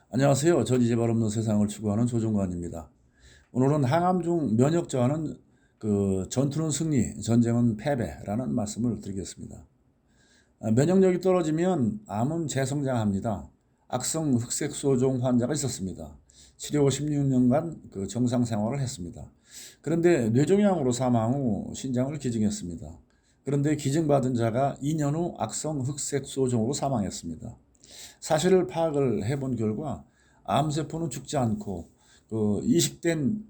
안녕하세요. 전이재발 없는 세상을 추구하는 조종관입니다. 오늘은 항암 중 면역 저하는 전투는 승리, 전쟁은 패배라는 말씀을 드리겠습니다. 면역력이 떨어지면 암은 재성장합니다. 악성 흑색소종 환자가 있었습니다. 치료 후 16년간 정상 생활을 했습니다. 그런데 뇌종양으로 사망 후 신장을 기증했습니다. 그런데 기증받은 자가 2년 후 악성 흑색소종으로 사망했습니다. 사실을 파악을 해본 결과 암세포는 죽지 않고 이식된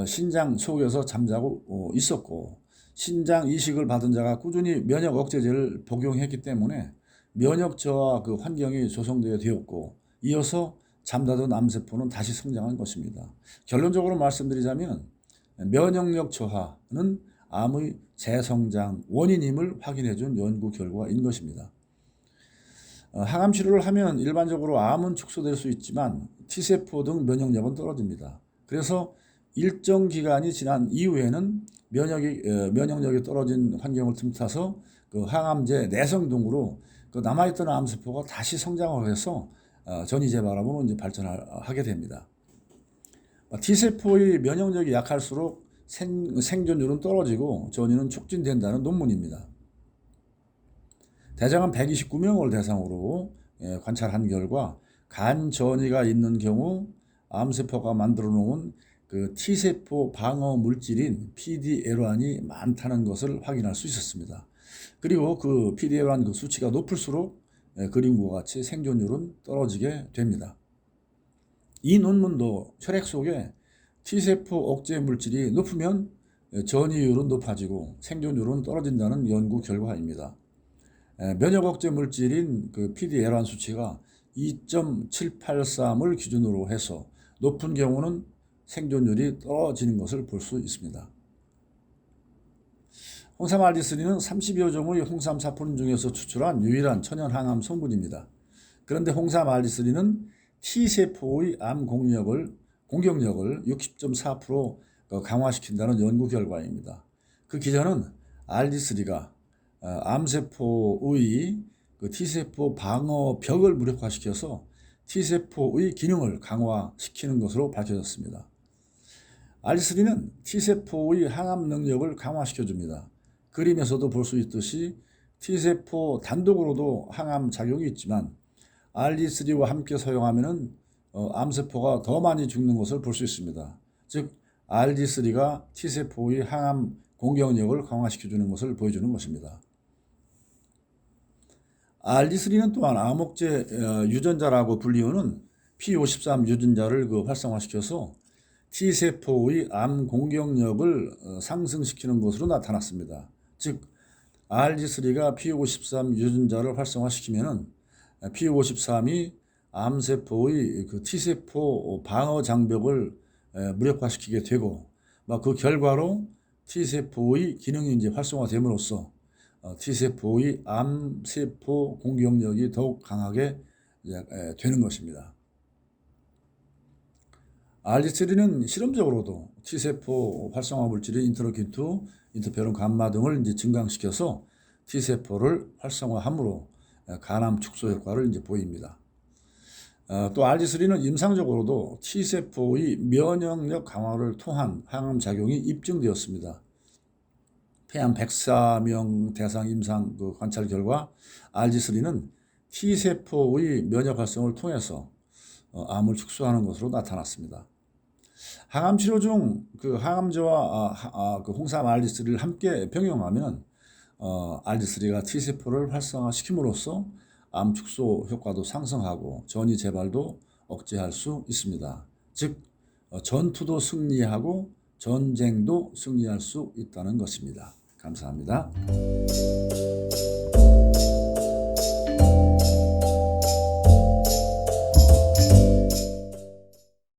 신장 속에서 잠자고 있었고, 신장 이식을 받은 자가 꾸준히 면역 억제제를 복용했기 때문에 면역 저하 환경이 조성되어 되었고, 이어서 잠자던 암세포는 다시 성장한 것입니다. 결론적으로 말씀드리자면 면역력 저하는 암의 재성장 원인임을 확인해 준 연구 결과인 것입니다. 항암 치료를 하면 일반적으로 암은 축소될 수 있지만 T세포 등 면역력은 떨어집니다. 그래서 일정 기간이 지난 이후에는 면역력이 떨어진 환경을 틈타서 항암제 내성 등으로 남아있던 암세포가 다시 성장을 해서 전이재발암으로 이제 발전하게 됩니다. T세포의 면역력이 약할수록 생존율은 떨어지고 전이는 촉진된다는 논문입니다. 대장암 129명을 대상으로 관찰한 결과 간 전이가 있는 경우 암세포가 만들어 놓은 T세포 방어 물질인 PD-L1이 많다는 것을 확인할 수 있었습니다. 그리고 PD-L1 수치가 높을수록 그림과 같이 생존율은 떨어지게 됩니다. 이 논문도 혈액 속에 T세포 억제 물질이 높으면 전이율은 높아지고 생존율은 떨어진다는 연구 결과입니다. 면역 억제 물질인 PD-L1 수치가 2.783을 기준으로 해서 높은 경우는 생존율이 떨어지는 것을 볼 수 있습니다. 홍삼 알디스린은 30여 종의 홍삼 사포닌 중에서 추출한 유일한 천연 항암 성분입니다. 그런데 홍삼 알디스린은 T세포의 암 공격력을 60.4% 강화시킨다는 연구 결과입니다. 그 기전은 알디스리가 암세포의 T세포 방어벽을 무력화시켜서 T세포의 기능을 강화시키는 것으로 밝혀졌습니다. 알디스린은 T세포의 항암 능력을 강화시켜줍니다. 그림에서도 볼 수 있듯이 T세포 단독으로도 항암 작용이 있지만 알디스리와 함께 사용하면 암세포가 더 많이 죽는 것을 볼 수 있습니다. 즉 알디스리가 T세포의 항암 공격력을 강화시켜주는 것을 보여주는 것입니다. 알디스린은 또한 암억제 유전자라고 불리우는 P53 유전자를 활성화시켜서 T세포의 암 공격력을 상승시키는 것으로 나타났습니다. 즉 알디스리가 P53 유전자를 활성화시키면 P53이 암세포의 T세포 방어 장벽을 무력화시키게 되고, 그 결과로 T세포의 기능이 이제 활성화됨으로써 T세포의 암세포 공격력이 더욱 강하게 되는 것입니다. 알디스린은 실험적으로도 T세포 활성화 물질인 인터로킨2, 인터페론 감마 등을 이제 증강시켜서 T세포를 활성화함으로 간암 축소 효과를 이제 보입니다. 또 알디스린은 임상적으로도 T세포의 면역력 강화를 통한 항암 작용이 입증되었습니다. 폐암 104명 대상 임상 관찰 결과 알디스린은 T세포의 면역 활성을 통해서 암을 축소하는 것으로 나타났습니다. 항암 치료 중 항암제와 홍삼 알디스린을 함께 병용하면 알디스린가 T세포를 활성화시킴으로써 암 축소 효과도 상승하고 전이 재발도 억제할 수 있습니다. 즉 전투도 승리하고 전쟁도 승리할 수 있다는 것입니다. 감사합니다.